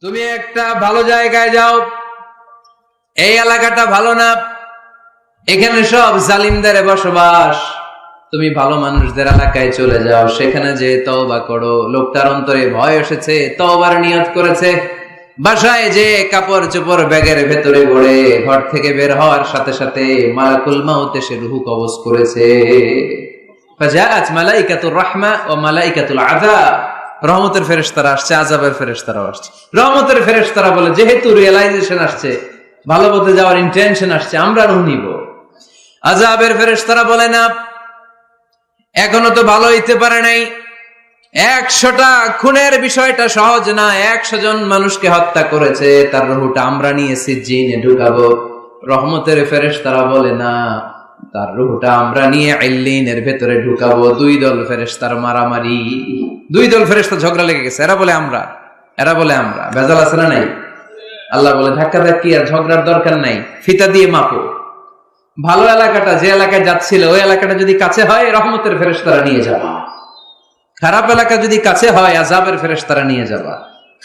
তুমি একটা ভালো জায়গায় যাও, এই এলাকাটা ভালো না, এখানে সব জালিমদের বসবাস। তুমি ভালো মানুষদের এলাকায় চলে যাও, সেখানে যে তওবা করো। লোকটার অন্তরে ভয় এসেছে, তওবার নিয়ত করেছে। বাসায় যে কাপড় চোপড় ব্যাগের ভেতরে ভরে ঘর থেকে বের হওয়ার সাথে সাথে মালাকুল মাউত এসে রূহ কবজ করেছে। ফাজাআত মালাইকাতুর রাহমা ওয়া মালাইকাতুল আযাব। রহমতের ফেরেশতারা আসছে, আযাবের ফেরেশতারাও আসছে। রহমতের ফেরেশতারা বলে, যেহেতু রিয়েলাইজেশন আসছে, ভালো পথে যাওয়ার ইন্টেনশন আসছে, আমরা রূহ নিব। আযাবের ফেরেশতারা বলে, না, এখনো তো ভালো হইতে পারে নাই। 100টা খুনের বিষয়টা সহজ না। 100 জন মানুষকে হত্যা করেছে, তার রূহটা আমরা নিয়ে সিজ্জিনে ঢুকাবো। রহমতের ফেরেশতারা বলে, না, তার রূহটা আমরা নিয়ে ইল্লিনের ভেতরে ঢুকাবো। দুই দল ফেরেশতার মারামারি, দুই দল ফেরেশতা ঝগড়া লেগে গেছে। এরা বলে আমরা, এরা বলে আমরা। ভেজাল আছে না নাই? আল্লাহ বলে, ধাক্কা ধাক্কি আর ঝগড়ার দরকার নাই, ফিতা দিয়ে মাপো। ভালো এলাকাটা যে এলাকায় যাচ্ছিল, ওই এলাকাটা যদি কাছে হয়, রহমতের ফেরেশতারা নিয়ে যাবা। খারাপ এলাকা যদি কাছে হয়, আযাবের ফেরেশতারা নিয়ে যাবা।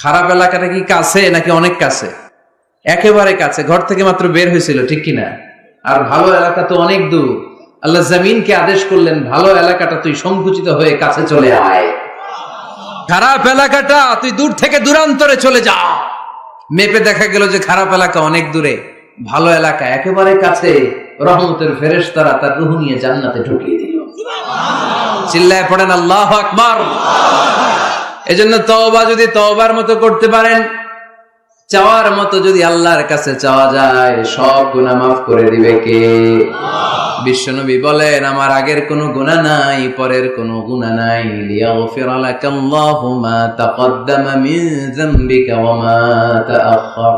খারাপ এলাকাটা কি কাছে নাকি অনেক কাছে? একেবারে কাছে, ঘর থেকে মাত্র বের হয়েছিল, ঠিক কিনা? আর ভালো এলাকা তো অনেক দূর। আল্লাহ জমিনকে আদেশ করলেন, ভালো এলাকাটা তুই সংকুচিত হয়ে কাছে চলে আয়, খারাপ এলাকাটা তুই দূর থেকে দূরান্তরে চলে যা। মেপে দেখা গেল যে খারাপ এলাকা অনেক দূরে, ভালো এলাকা একেবারে কাছে। রহমতের ফেরেশতারা তার রূহ নিয়ে জান্নাতে ঢুকিয়ে দিল। চিল্লায় পড়েন আল্লাহু আকবার। এজন্য তওবা যদি তওবার মতো করতে পারেন, চাওয়ার মতো যদি আল্লাহর কাছে চাওয়া যায়, সব গুনাহ মাফ করে দিবে কে? বিশ্বনবী বলেন, আমার আগের কোনো গুনাহ নাই, পরের কোনো গুনাহ নাই। লিয়াগফিরা লাকাল্লাহু মা তাকদ্দামা মিন যামবিকা ওয়া মা তাআখার।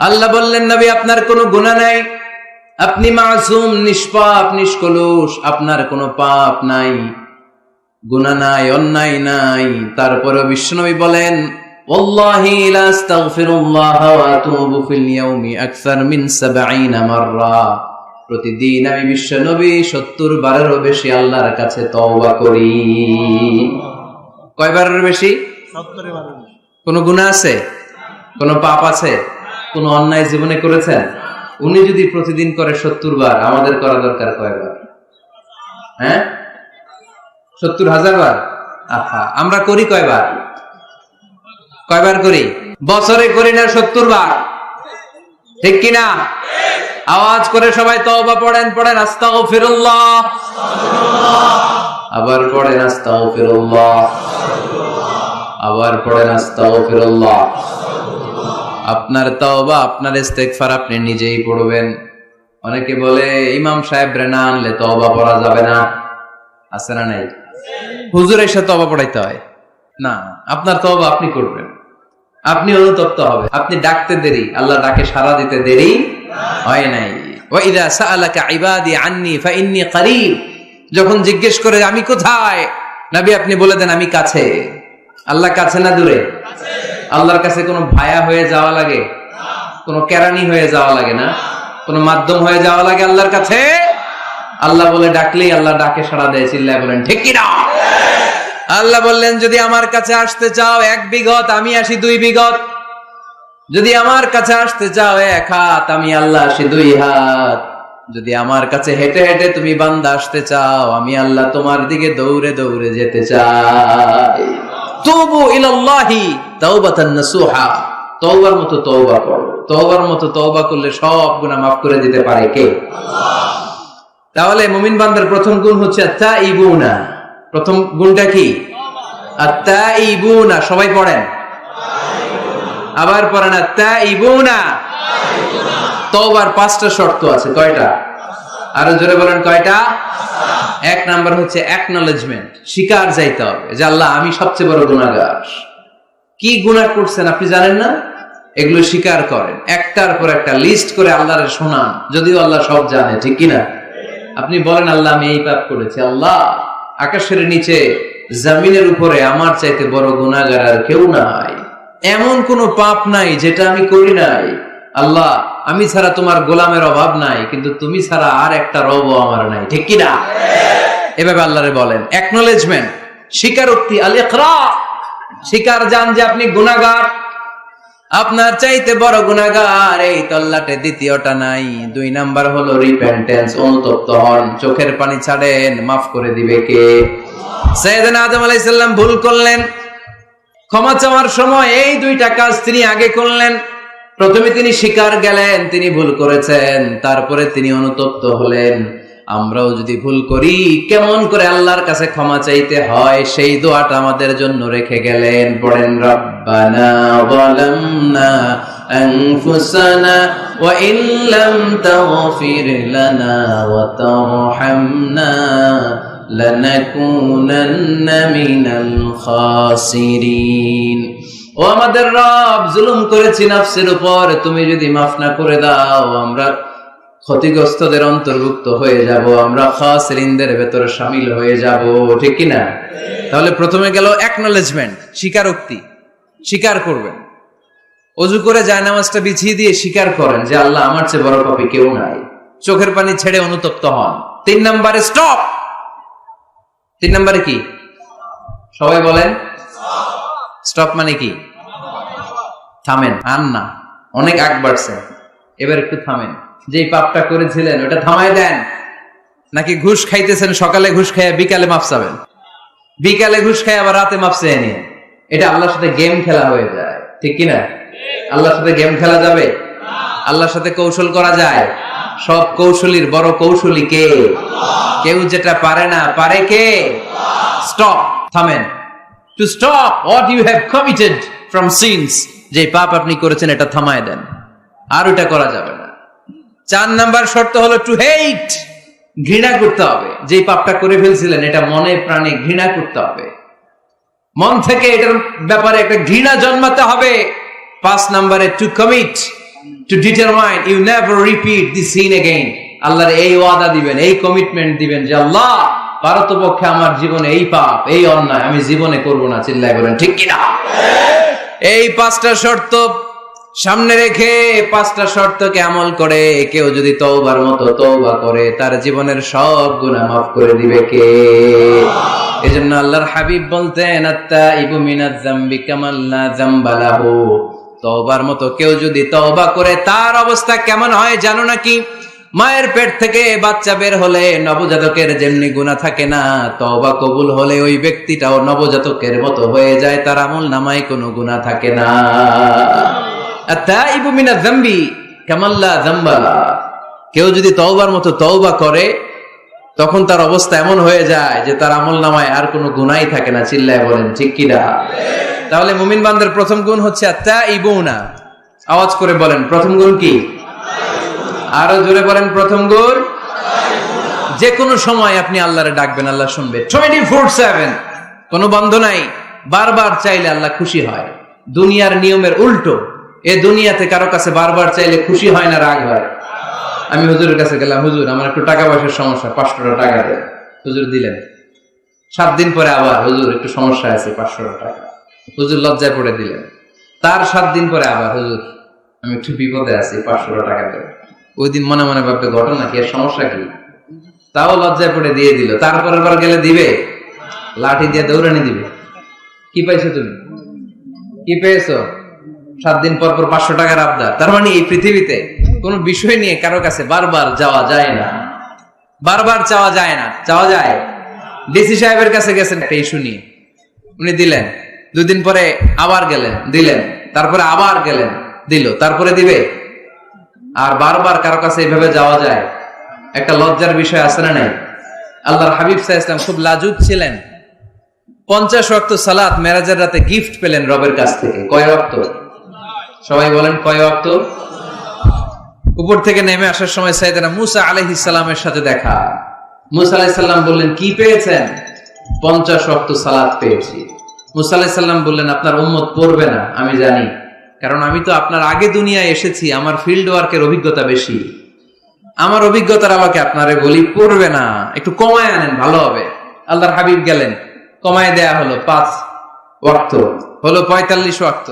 আল্লাহ বললেন, নবী, আপনার কোনো গুনাহ নাই, আপনি মাসুম, নিষ্পাপ, নিষ্কলুষ, আপনার কোনো পাপ নাই, গুনাহ নাই, অন্যায় নাই। তারপরে বিশ্বনবী বলেন, ওয়াল্লাহি লা আস্তাগফিরুল্লাহ ওয়া আতুবু ফিল ইয়াউমি আকসার মিন 70 মাররা। প্রতিদিন আমি বিশ্বনবী 70 বারেরও বেশি আল্লাহর কাছে তওবা করি। কয়বারের বেশি? 70 বারের বেশি। কোনো গুনাহ আছে? কোনো পাপ আছে? কোনো অন্যায় জীবনে করেছেন? উনি যদি প্রতিদিন করে 70 বার, আমাদের করা দরকার কয়বার? হ্যাঁ, 70,000 বার। আহা, আমরা করি কয়বার? কয়বার করি? বছরে করি না 70 বার, ঠিক কিনা? আওয়াজ করে সবাই তওবা পড়েন, পড়েন আস্তাগফিরুল্লাহ, আবার পড়েন আস্তাগফিরুল্লাহ, আবার পড়েন আস্তাগফিরুল্লাহ। আপনার তওবা, আপনার ইস্তেগফার আপনি নিজেই পড়বেন। অনেকে বলে, ইমাম সাহেব রে না আনলে তওবা পড়া যাবে না। আছে না নাই? হুজুর এসে তওবা পড়াইতে হয় না, আপনার তওবা আপনি করবেন। আপনি অনুতপ্ত হবে। আপনি ডাকতে দেরি, আল্লাহ ডাকে সাড়া দিতে দেরি হয় নাই। ওয়া ইযা সাআলাকা ইবাদি আন্নী ফাইন্নী করিব। যখন জিজ্ঞেস করে আমি কোথায়, নবী আপনি বলে দেন আমি কাছে। আল্লাহ কাছে না দূরে? আল্লাহর কাছে কোনো ভায়া হয়ে যাওয়া লাগে? কোনো কেরানি হয়ে যাওয়া লাগে না? কোনো মাধ্যম হয়ে যাওয়া লাগে আল্লাহর কাছে? আল্লাহ বলে ডাকলেই আল্লাহ ডাকে সাড়া দেয়। চিল্লায় বলেন ঠিক কিনা? আল্লাহ বললেন, যদি আমার কাছে আসতে চাও 1 বিঘত, আমি আসি 2 বিঘত। যদি আমার কাছে আসতে চাও 1 হাত, আমি আল্লাহ আসি 2 হাত। যদি আমার কাছে হেঁটে হেঁটে তুমি বান্দা আসতে চাও, আমি আল্লাহ তোমার দিকে দৌড়ে দৌড়ে যেতে চাই। তুবু ইলাল্লাহি তাওবাতান নাসুহা। তওবার মতো তওবা করো। তওবার মতো তওবা করলে সব গুনাহ মাফ করে দিতে পারে কে? আল্লাহ। তাহলে মুমিন বান্দার প্রথম গুণ হচ্ছে আত-তাইবুনা। প্রথম গুণটা কি? আত-তাইবুনা। সবাই পড়েন, আবার পড়েন আত-তাইবুনা। তওবার 5টা শর্ত আছে। কয়টা? আরো জোরে বলেন, কয়টা? 1 নাম্বার হচ্ছে অ্যাকনলেজমেন্ট, স্বীকার যাইতে হবে যে আল্লাহ আমি সবচেয়ে বড় গুনাহগার। কি গুনাহ করছেন আপনি জানেন না? এগুলো স্বীকার করেন, একটার পর একটা লিস্ট করে আল্লাহরে শোনান, যদিও আল্লাহ সব জানে, ঠিক কিনা? আপনি বলেন, আল্লাহ আমি এই পাপ করেছি, আল্লাহ আকাশের নিচে জমিনের উপরে আমার চাইতে বড় গুনাহগার আর কেউ নাই। এমন কোন পাপ নাই যেটা আমি করি নাই। আল্লাহ আমি ছাড়া তোমার গোলামের অভাব নাই, কিন্তু তুমি ছাড়া আর একটা রবও আমার নাই, ঠিক কিনা? এভাবে আল্লাহরে বলেন। অ্যাকনলেজমেন্ট, স্বীকারোক্তি, আল ইকরার, স্বীকার জান যে আপনি গুনাহগার। আপনার চাইতে বড় গুনাহগার এই তল্লাটে দ্বিতীয়টা নাই। 2 নাম্বার হলো রিপেন্টেন্স, অনুতপ্ত হন, চোখের পানি ছাড়েন, মাফ করে দিবে কে? সাইয়েদনা আদম আলাইহিস সালাম ভুল করলেন, ক্ষমা চাওয়ার সময় এই 2টা কাজ তিনি আগে করলেন। প্রথমে তিনি স্বীকার গেলেন তিনি ভুল করেছেন, তারপরে তিনি অনুতপ্ত হলেন। আমরাও যদি ভুল করি কেমন করে আল্লাহর কাছে ক্ষমা চাইতে হয় সেই দোয়াটা আমাদের জন্য রেখে গেলেন। পড়েন, রব্বানা যালামনা আনফুসানা ওয়া ইল্লাম তাগফির লানা ওয়া তারহামনা লানাকুনান্না মিনাল খাসিরিন। ও আমাদের রব, জুলুম করেছি নফসের উপর, তুমি যদি মাফ না করে দাও আমরা ক্ষতিগ্রস্তদের অন্তর্ভুক্ত হয়ে যাব, আমরা খাসিরিনদের ভেতরে শামিল হয়ে যাব। ঠিক কি না? তাহলে প্রথমে গেল অ্যাকনলেজমেন্ট, স্বীকারোক্তি, স্বীকার করবেন। ওযু করে জায়নামাজটা বিছিয়ে দিয়ে স্বীকার করেন যে আল্লাহ আমার চেয়ে বড় পাপী কেউ নাই। চোখের পানি ছেড়ে অনুতপ্ত হন। 3 নম্বরে স্টপ। 3 নম্বরে কি? সবাই বলেন স্টপ মানে কি? থামেন, আন না, অনেক আগ বাড়ছে, এবার একটু থামেন। যেই পাপটা করেছিলেন ওটা থামায় দেন। নাকি ঘুষ খাইতেছেন, সকালে ঘুষ খাইয়া বিকালে মাফ চাবেন, বিকালে ঘুষ খাই আবার রাতে মাফ চেয়ে নিন। এটা আল্লাহর সাথে গেম খেলা হয়ে যায়। ঠিক কিনা? আল্লাহর সাথে গেম খেলা যাবে? আল্লাহর সাথে কৌশল করা যায়? সব কৌশলীর বড় কৌশলী কে? কেউ যেটা পারে না, পারে কে? স্টপ, থামেন। To stop what you have committed from sins, যে পাপ আপনি করেছেন এটা থামায় দেন, আর ওটা করা যাবে না। 4 নাম্বার শর্ত হলো টু হেট, ঘৃণা করতে হবে। যে পাপটা করে ফেলছিলেন এটা মনে প্রাণে ঘৃণা করতে হবে, মন থেকে এটার ব্যাপারে একটা ঘৃণা জন্মাতে হবে। 5 নাম্বারে to commit, to determine you never repeat this sin again. আল্লাহর এই ওয়াদা দিবেন, এই কমিটমেন্ট দিবেন যে আল্লাহ পারতপক্ষে আমার জীবনে এই পাপ, এই অন্যায় আমি জীবনে করব না। চিল্লায় বলেন ঠিক কিনা? এই 5টা শর্ত সামনে রেখে 5টা শর্তকে আমল করে কেউ যদি তওবার মতো তওবা করে তার জীবনের সব গুনাহ মাফ করে দিবে কে? এজন্য আল্লাহর হাবিব বলতেন, আত্তাইবু মিনাজ যামবি কামান লা যামবা লাহু। তওবার মতো কেউ যদি তওবা করে তার অবস্থা কেমন হয় জানো নাকি? মায়ের পেট থেকে বাচ্চা বের হলে নবজাতকের যেমনি গুনাহ থাকে না, তওবা কবুল হলে ওই ব্যক্তিটাও নবজাতকের মতো হয়ে যায়, তার আমল নামায় কোনো গুনাহ থাকে না। আত্তাইবু মিনাজ যামবি কামান লা যামবা লাহু। কেউ যদি তওবার মতো তওবা করে তখন তার অবস্থা এমন হয়ে যায় যে তার আমল নামায় আর কোনো গুনাহই থাকে না। চিল্লায় বলেন ঠিক কি না? তাহলে মুমিন বান্দার প্রথম গুণ হচ্ছে আত্তাইবুনা। আওয়াজ করে বলেন প্রথম গুণ কি? আরো জোরে বলেন প্রথম গুণ। যে কোনো সময় আপনি আল্লাহরে ডাকবেন, আল্লাহ শুনবে 24/7, কোনো বন্ধ নাই। বারবার চাইলে আল্লাহ খুশি হয়। দুনিয়ার নিয়মের উল্টো, এ দুনিয়াতে কারো কাছে বারবার চাইলে খুশি হয় না, রাগ হয়। আমি হুজুরের কাছে গেলাম, হুজুর আমার একটু টাকা পয়সার সমস্যা, 500 টাকা দেন। হুজুর দিলেন। 7 দিন পরে আবার, হুজুর একটু সমস্যা আছে, 500 টাকা। হুজুর লজ্জায় পড়ে দিলেন। তার 7 দিন পরে আবার, হুজুর আমি একটু বিপদে আছি, 500 টাকা দেন। ওই দিন মনে মনে ভাববে ঘটনা কি, এর সমস্যা কি, তাও লজ্জায় পড়ে দিয়ে দিল। তারপরের বার গেলে দিবে, লাঠি দিয়ে দৌড়ানি দিবে। কি পাইছো তুমি? কি পেয়েছো? 7 দিন পর পর 500 টাকার আবদার। তার মানে এই পৃথিবীতে কোন বিষয় নিয়ে কারো কাছে বারবার যাওয়া যায় না, বারবার চাওয়া যায় না। চাওয়া যায়? ডিসি সাহেবের কাছে গেছেন একটা ইস্যু নিয়ে, উনি দিলেন। 2 দিন পরে আবার গেলেন, দিলেন। তারপরে আবার গেলেন, দিল। তারপরে দিবে? আর বারবার কারো কাছে এইভাবে যাওয়া যায়? একটা লজ্জার বিষয় আছে না নাই? আল্লাহর হাবিব সাল্লাল্লাহু আলাইহি ওয়াসাল্লাম খুব লাজুক ছিলেন। 50 ওয়াক্ত সালাত মেরাজের রাতে গিফট পেলেন রবের কাছ থেকে। কয় ওয়াক্ত? সবাই বলেন কয় ওয়াক্ত? উপর থেকে নেমে আসার সময় সাইয়েদনা মুসা আলাইহিস সালামের সাথে দেখা। মুসা আলাইহিস সালাম বললেন, কি পেয়েছেন? 50 ওয়াক্ত সালাত পেয়েছি। মুসা আলাইহিস সালাম বললেন, আপনার উম্মত পড়বে না, আমি জানি, কারণ আমি তো আপনার আগে দুনিয়ায় এসেছি, আমার ফিল্ড ওয়ার্কের অভিজ্ঞতা বেশি। আমার অভিজ্ঞতার আলোকে আপনারে বলি, পড়বে না, একটু কমায় আনেন, ভালো হবে। আল্লাহর হাবিব গেলেন, কমায় দেয়া হলো 5 ওয়াক্ত, হলো 45 ওয়াক্ত।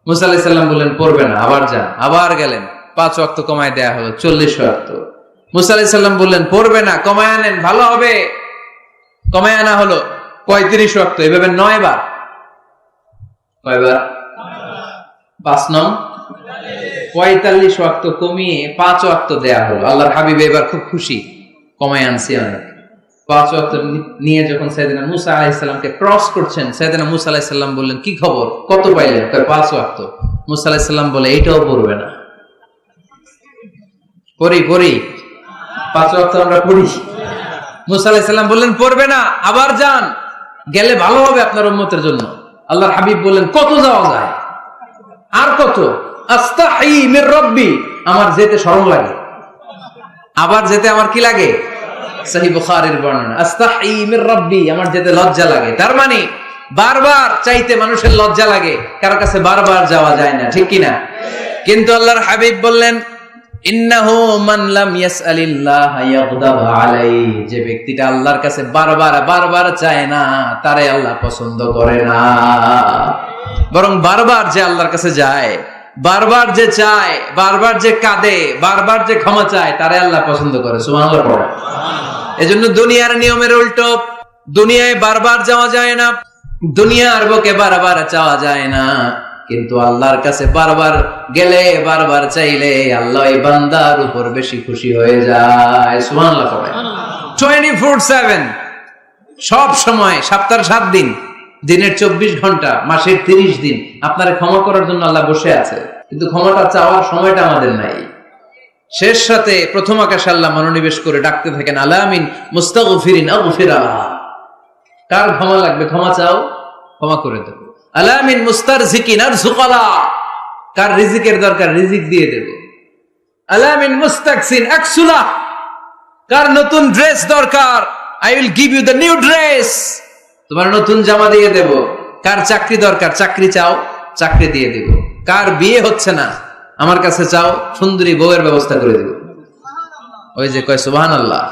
মুসা আলাইহিস সালাম বললেন পড়বে না, আবার যান। আবার গেলেন, 5 ওয়াক্ত কমায় দেয়া হলো 40 ওয়াক্ত। মুসা আলাইহিস সালাম বললেন পড়বে না, কমায় আনেন, ভালো হবে। কমায় আনা হলো 35 ওয়াক্ত। এভাবে 9 বার। কয়বার? 5 নং 45 ওয়াক্ত কমিয়ে 5 ওয়াক্ত দেয়া হলো। আল্লাহর হাবিব এবার খুব খুশি, কমায় আনছি অনেক। 5 ওয়াক্ত নিয়ে যখন সাইয়েদনা মুসা আলাইহিস সালামকে ক্রস করছেন, সাইয়েদনা মুসা আলাইহিস সালাম বললেন, কি খবর, কত পাইলেন? 5 ওয়াক্ত। মুসা আলাইহিস সালাম বলে, এইটাও পড়বে না। পড়ি 5 ওয়াক্ত আমরা পড়ি। মুসা আলাইহিস সালাম বললেন, পড়বে না, আবার যান, গেলে ভালো হবে আপনার উম্মতের জন্য। আল্লাহর হাবিব বললেন, কত যাওয়া যায়, আর কত? আস্তাহি মির রাব্বি, আমার যেতে শরম লাগে। আবার যেতে আমার কি লাগে? সহিহ বুখারীর বর্ণনা, আস্তাহি মির রাব্বি, আমার যেতে লজ্জা লাগে। তার মানে বারবার চাইতে মানুষের লজ্জা লাগে, কারো কাছে বারবার যাওয়া যায় না, ঠিক কি না? কিন্তু আল্লাহর হাবিব বললেন, ইন্নাহু মান লাম ইয়াসআলিল্লাহ ইয়াগদাব আলাইহি, যে ব্যক্তিটা আল্লাহর কাছে বারবার চায় না, তারে আল্লাহ পছন্দ করে না। বরং বারবার যে আল্লাহর কাছে যায়, বারবার যে চায়, বারবার যে কাঁদে, বারবার যে ক্ষমা চায়, তারে আল্লাহ পছন্দ করে। সুবহানাল্লাহ পড়ো। এজন্য দুনিয়ার নিয়মের উল্টো, দুনিয়ায় বারবার যাওয়া যায় না, দুনিয়ার বুকে বারবার চাওয়া যায় না, কিন্তু আল্লাহর কাছে বারবার গেলে, বারবার চাইলে আল্লাহ এই বান্দার উপর বেশি খুশি হয়ে যায়। সুবহানাল্লাহ পড়ো। 24/7, সব সময়, সপ্তাহের 7 দিন, দিনের 24 ঘন্টা, মাসের 30 দিন আপনারা ক্ষমা করার জন্য আল্লাহ বসে আছে, কিন্তু ক্ষমাটা চাওয়ার সময়টা আমাদের নাই। শেষ সাথে প্রথম আকাশে আল্লাহ মনোনিবেশ করে ডাকতে থাকেন, আলামিন মুস্তাগফিরিন আগফিরা, কার ক্ষমা লাগবে ক্ষমা চাও, ক্ষমা করে দেব। আলামিন মুস্তারজিকিন আরজুকালা, কার রিজিকের দরকার রিজিক দিয়ে দেব। আলামিন মুস্তাকসিন আকসুলা, কার নতুন ড্রেস দরকার, I will give you the new dress, তোমার নতুন জামা দিয়ে দেব। কার চাকরি দরকার, চাকরি চাও, চাকরি দিয়ে দেব। কার বিয়ে হচ্ছে না, আমার কাছে চাও, সুন্দরী বউয়ের ব্যবস্থা করে দেব। ওই যে কয় সুবহানাল্লাহ,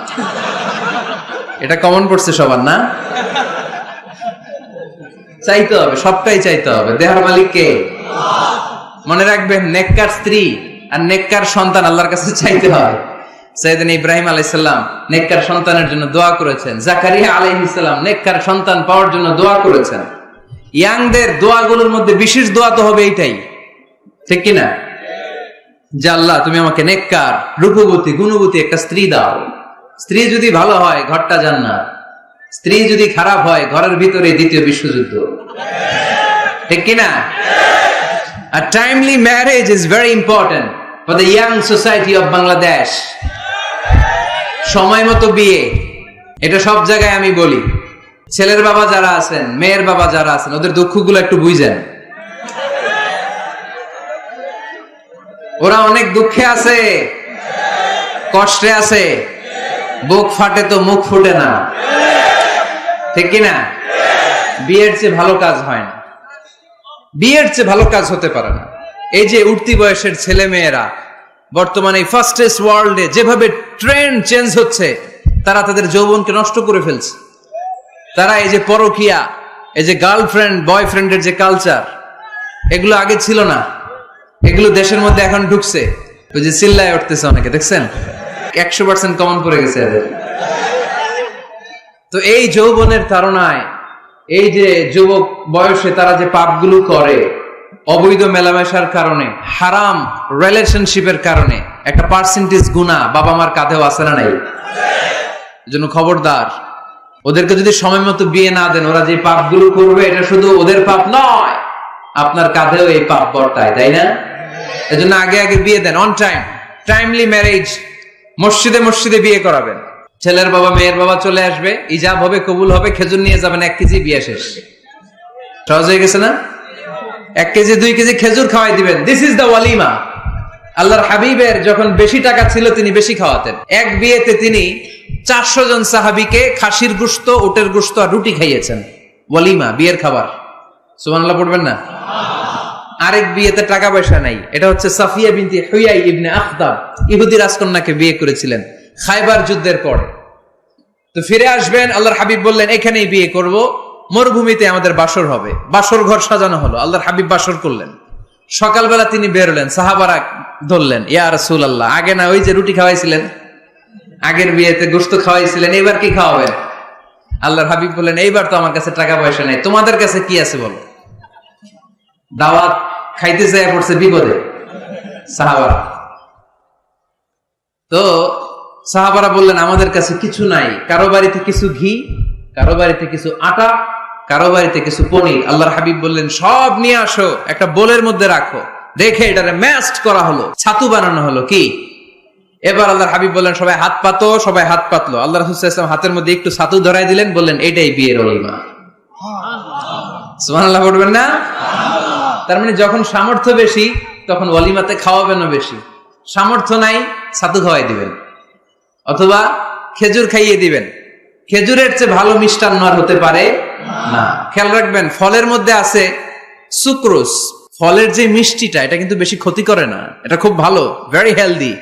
এটা কমন পড়ছে সবার না? চাইতে হবে, সবটাই চাইতে হবে। দেহার মালিক কে? মনে রাখবেন, নেককার স্ত্রী আর নেককার সন্তান আল্লাহর কাছে চাইতে হয়। সাইয়েদনা ইব্রাহিম আলাইহিস সালাম নেককার সন্তানের জন্য দোয়া করেছেন, জাকারিয়া আলাইহিস সালাম নেককার সন্তান পাওয়ার জন্য দোয়া করেছেন। ইয়াংদের দোয়াগুলোর মধ্যে বিশেষ দোয়া তো হবে এইটাই, ঠিক কি না? যে আল্লাহ তুমি আমাকে নেককার, রূপবতী, গুণবতী একটা স্ত্রী দাও। স্ত্রী যদি ভালো হয় ঘরটা জান্নাত, স্ত্রী যদি খারাপ হয় ঘরের ভিতরে দ্বিতীয় বিশ্বযুদ্ধ, ঠিক কি না? A timely marriage is very important for the young society of Bangladesh. সময় মতো বিয়ে, এটা সব জায়গায় আমি বলি। ছেলের বাবা যারা আছেন, মেয়ের বাবা যারা আছেন, ওদের দুঃখগুলো একটু বুঝেন। ওরা অনেক দুঃখে আছে, কষ্টে আছে, বুক ফাটে তো মুখ ফুটে না, ঠিক কিনা? বিয়ের চেয়ে ভালো কাজ হয় না, বিয়ের চেয়ে ভালো কাজ হতে পারে না। এই যে উঠতি বয়সের ছেলে মেয়েরা বর্তমানে ফাস্টেস্ট ওয়ার্ল্ডে যেভাবে ট্রেন্ড চেঞ্জ হচ্ছে, তারা তাদের যৌবনকে নষ্ট করে ফেলছে। তারা এই যে পরকিয়া, এই যে গার্লফ্রেন্ড বয়ফ্রেন্ডের যে কালচার, এগুলো আগে ছিল না, এগুলো দেশের মধ্যে এখন ঢুকছে। ওই যে চিল্লায় উঠতেছে অনেকে, দেখছেন? 100% কমন পড়ে গেছে এদের। তো এই যৌবনের তাড়নায়, এই যে যুবক বয়সে তারা যে পাপগুলো করে, অবৈধ মেলামেশার কারণে, হারাম রিলেশনশিপের কারণে একটা পার্সেন্টেজ গুনাহ বাবা মার কাঁধেও আছে না নাই? এজন্য খবরদার, ওদেরকে যদি সময় মতো বিয়ে না দেন, ওরা যে পাপগুলো করবে এটা শুধু ওদের পাপ নয়, আপনার কাঁধেও এই পাপ বর্তায়, তাই না? এজন্য আগে আগে বিয়ে দেন, অন টাইম, টাইমলি ম্যারেজ। মসজিদে মসজিদে বিয়ে করাবেন। ছেলের বাবা মেয়ের বাবা চলে আসবে, ইজাব হবে, কবুল হবে, খেজুর নিয়ে যাবেন, 1 কেজি, বিয়ে শেষ। সহজ হয়ে গেছে না? 1 কেজি 2 কেজি খেজুর খাওয়াই দিবেন। দিস ইজ দ্য ওয়ালিমা। আল্লাহর হাবিবের যখন বেশি টাকা ছিল তিনি বেশি খাওয়াতেন। এক বিয়েতে তিনি 400 জন সাহাবীকে খাসির গোশত, উটের গোশত আর রুটি খাইয়েছেন। ওয়ালিমা, বিয়ের খাবার। সুবহানাল্লাহ পড়বেন না? আরেক বিয়েতে টাকা পয়সা নাই, এটা হচ্ছে সাফিয়া বিনতি হুয়াই ইবনে আখতাব, ইহুদি রাজকন্যাকে বিয়ে করেছিলেন খায়বার যুদ্ধের পরে। তো ফিরে আসবেন, আল্লাহর হাবিব বললেন এখানেই বিয়ে করব, মরুভূমিতে আমাদের বাসর হবে। বাসর ঘর সাজানো হলো, আল্লাহর হাবিব বাসর করলেন। সকালবেলা তিনি বেরোলেন, সাহাবারা ধরলেন, ইয়া রাসূলুল্লাহ, আগে না ওই যে রুটি খাওয়াইছিলেন, আগের বিয়েতে গোশত খাওয়াইছিলেন, এবার কি খাওয়াবেন? আল্লাহর হাবিব বললেন, এইবার তো আমার কাছে টাকা পয়সা নেই, তোমাদের কাছে কি আছে বলো? দাওয়াত খাইতে যায় পড়ছে বিপদে সাহাবারা। তো সাহাবারা বললেন আমাদের কাছে কিছু নাই, কারো বাড়িতে কিছু ঘি, কারো বাড়িতে কিছু আটা, কারো বাড়িতে কিছু পনির। আল্লাহর হাবিব বললেন সব নিয়ে আসো, একটা বোলের মধ্যে রাখো। দেখে এটারে ম্যাশড করা হলো, ছাতু বানানো হলো। কি এবার আল্লাহর হাবিব বললেন সবাই হাত পাতো, সবাই হাত পাতলো। আল্লাহ রাসূল সাল্লাল্লাহু আলাইহি ওয়াসাল্লাম হাতের মধ্যে একটু ছাতু ধরাই দিলেন, বললেন এটাই বিয়ের ওলিমা। সুবহানাল্লাহ বলবেন না? তার মানে যখন সামর্থ্য বেশি তখন ওলিমাতে খাওয়াবেনও বেশি, সামর্থ্য নাই ছাতু খাওয়াই দিবেন অথবা খেজুর খাইয়ে দিবেন। খেজুরের চেয়ে ভালো মিষ্টান্ন আর হতে পারে না। খেয়াল রাখবেন ফলের মধ্যে আছে সুক্রোজ। ফলের যে মিষ্টিটা এটা কিন্তু বেশি ক্ষতি করে না, এটা খুব ভালো, ভেরি হেলদি।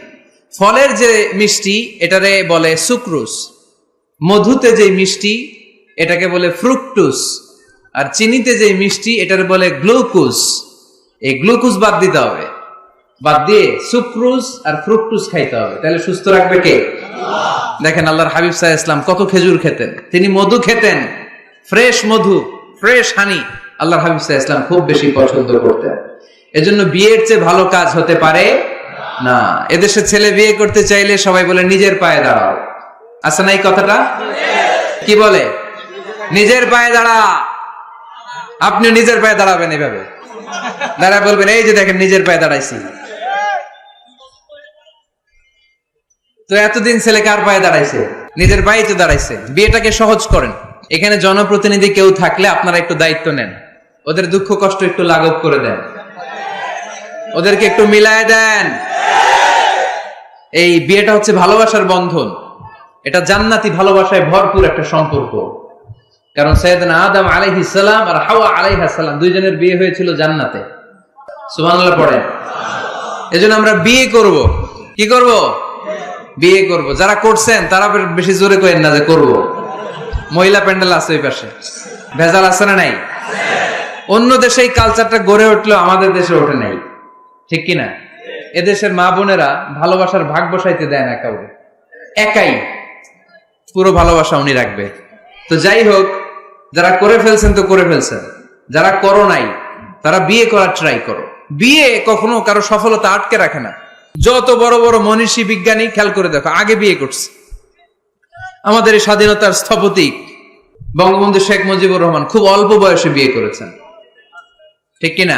ফলের যে মিষ্টি এটারে বলে সুক্রোজ। মধুতে যে মিষ্টি এটাকে বলে ফ্রুকটুস, আর চিনিতে যে মিষ্টি এটারে বলে গ্লুকোজ। এই গ্লুকোজ বাদ দিতে হবে, বাদ দিয়ে সুক্রোজ আর ফ্রুকটুস খাইতে হবে, তাহলে সুস্থ রাখবে কে? দেখেন আল্লাহর হাবিব সাল্লাল্লাহু আলাইহি ওয়াসাল্লাম কত খেজুর খেতেন, তিনি মধু খেতেন, ফ্রেশ মধু, ফ্রেশ হানি আল্লাহর হাবিব সাল্লাল্লাহু আলাইহি ওয়াসাল্লাম খুব বেশি পছন্দ করতেন। এজন্য বিয়ের চেয়ে ভালো কাজ হতে পারে না। এদেশে ছেলে বিয়ে করতে চাইলে সবাই বলে নিজের পায়ে দাঁড়াও, আছে না এই কথাটা? কি বলে? নিজের পায়ে দাঁড়া। আপনি নিজের পায়ে দাঁড়াবেন, এভাবে দাঁড়ায় বলবেন এই যে দেখেন নিজের পায়ে দাঁড়াইছি। তো এতদিন ছেলে কার পায়ে দাঁড়াইছে? নিজের পায়ে তো দাঁড়াইছে। বিয়েটাকে সহজ করেন। এখানে জনপ্রতিনিধি কেউ থাকলে আপনারা একটু দায়িত্ব নেন, ওদের দুঃখ কষ্ট একটু লাঘব করে দেন, ওদেরকে একটু মিলায় দেন। এই বিয়েটা হচ্ছে ভালোবাসার বন্ধন, এটা জান্নাতি ভালোবাসায় ভরপুর একটা সম্পর্ক। কারণ সাইয়েদনা আদম আলাইহিস সালাম আর হাওয়া আলাইহাস সালাম দুইজনের বিয়ে হয়েছিল জান্নাতে। সুবহানাল্লাহ পড়েন। এজন্য আমরা বিয়ে করব। কি করব? বিয়ে করব। যারা করছেন তারা বেশি জোরে করেন না যে করব। মহিলা প্যান্ডেল আছে ওই পাশে, ভেজাল আছে না নাই? অন্য দেশে এই কালচারটা গড়ে উঠলো, আমাদের দেশে ওঠে নাই, ঠিক কিনা? এদেশের মা বোনেরা ভালোবাসার ভাগ বসাইতে দেয় না কাউকে, একাই পুরো ভালোবাসা উনি রাখবে। তো যাই হোক, যারা করে ফেলছেন তো করে ফেলছেন, যারা করো নাই তারা বিয়ে করার ট্রাই করো। বিয়ে কখনো কারো সফলতা আটকে রাখে না। যত বড় বড় মনীষী বিজ্ঞানী খেয়াল করে দেখো আগে বিয়ে করছে। আমাদের এই স্বাধীনতার স্থপতি বঙ্গবন্ধু শেখ মুজিবুর রহমান খুব অল্প বয়সে বিয়ে করেছেন, ঠিক কিনা?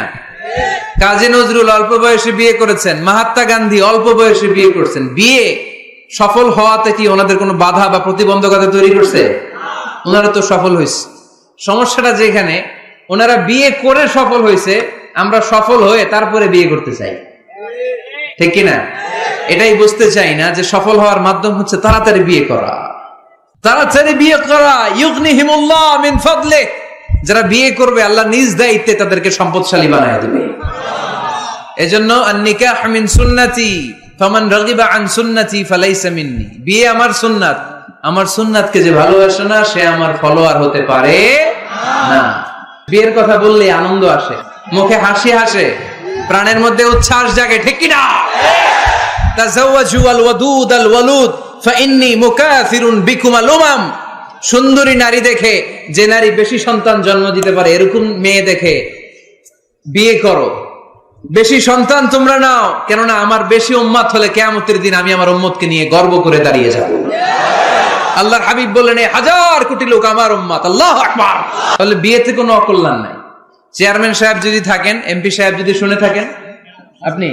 কাজী নজরুল অল্প বয়সে বিয়ে করেছেন, মহাত্মা গান্ধী অল্প বয়সে বিয়ে করছেন। বিয়ে সফল হওয়াতে কি ওনাদের কোনো বাধা বা প্রতিবন্ধকতা তৈরি করছে? ওনারা তো সফল হয়েছে। সমস্যাটা যেখানে ওনারা বিয়ে করে সফল হয়েছে, আমরা সফল হয়ে তারপরে বিয়ে করতে চাই, ঠিক কিনা? এটাই বুঝতে চাই না যে সফল হওয়ার মাধ্যম হচ্ছে তাড়াতাড়ি বিয়ে করা। তাড়াতাড়ি বিয়ে করা, ইউগনিহিমুল্লাহ মিন ফাদলিহি। যারা বিয়ে করবে আল্লাহ নিজ দায়িত্বে তাদেরকে সম্পদশালী বানায় দিবে। এজন্য আন-নিকাহ মিন সুন্নতি ফামান রাগিবা আন সুন্নতি ফালাইসা মিন্নি। বিয়ে আমার সুন্নাত, আমার সুন্নাতকে যে ভালোবাসে না সে আমার ফলোয়ার হতে পারে না। বিয়ের কথা বললে আনন্দ আসে, মুখে হাসি আসে, প্রাণের মধ্যে উচ্ছ্বাস জাগে, ঠিক কি না? তাযাওয়াজু আল ওয়াদুদ আল ওয়ালুদ ফাইন্নী মুকাসিরুন বিকুম আল উমাম। সুন্দরী নারী দেখে, যে নারী বেশি সন্তান জন্ম দিতে পারে এরকম মেয়ে দেখে বিয়ে করো। বেশি সন্তান তোমরা নাও, কেননা আমার বেশি উম্মত হলে কিয়ামতের দিন আমি আমার উম্মতকে নিয়ে গর্ব করে দাঁড়িয়ে যাব। আল্লাহর হাবিব বললেন এই 1000 কোটি লোক আমার উম্মত। আল্লাহু আকবার। তাহলে বিয়েতে কোনো অকল্যাণ নাই। চেয়ারম্যান সাহেব যদি থাকেন, এমপি সাহেব যদি শুনে থাকেন, আপনি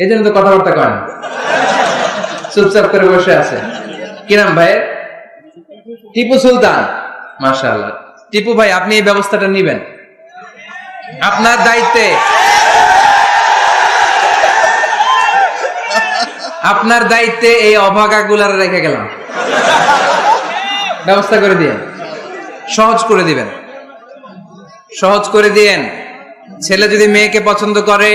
এই জন্য তো কথাবার্তা করেন, চুপচাপ করে বসে আছে। কি নাম ভাই? টিপু সুলতান। মাশাআল্লাহ। টিপু ভাই, আপনি এই ব্যবস্থাটা নিবেন, আপনার দায়িত্বে। আপনার দায়িত্বে এই অভাগাগুলার রেখে গেলাম, ব্যবস্থা করে দিয়েন, সহজ করে দিবেন, সহজ করে দিয়েন। ছেলে যদি মেয়েকে পছন্দ করে,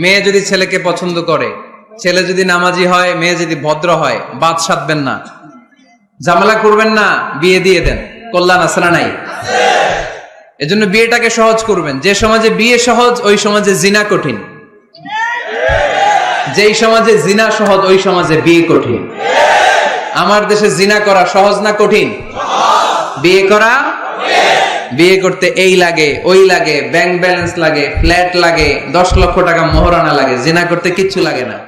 মেয়ে যদি ছেলেকে পছন্দ করে, ছেলে যদি নামাজি হয়, মেয়ে যদি ভদ্র হয়, বাদ সাধবেন না, ঝামেলা করবেন না, বিয়ে দিয়ে দেন। কল্যাণ আছে না নাই? এজন্য বিয়েটাকে সহজ করবেন। যে সমাজে বিয়ে সহজ ওই সমাজে জিনা কঠিন, যেই সমাজে জিনা সহজ ওই সমাজে বিয়ে কঠিন। আমার দেশে জিনা করা সহজ না কঠিন? বিয়ে করা বিয়ে করতে এই লাগে ওই লাগে, ব্যাংক ব্যালেন্স লাগে, ফ্ল্যাট লাগে, 10 লক্ষ টাকা মোহরানা লাগে, জিনা করতে কিচ্ছু লাগে না।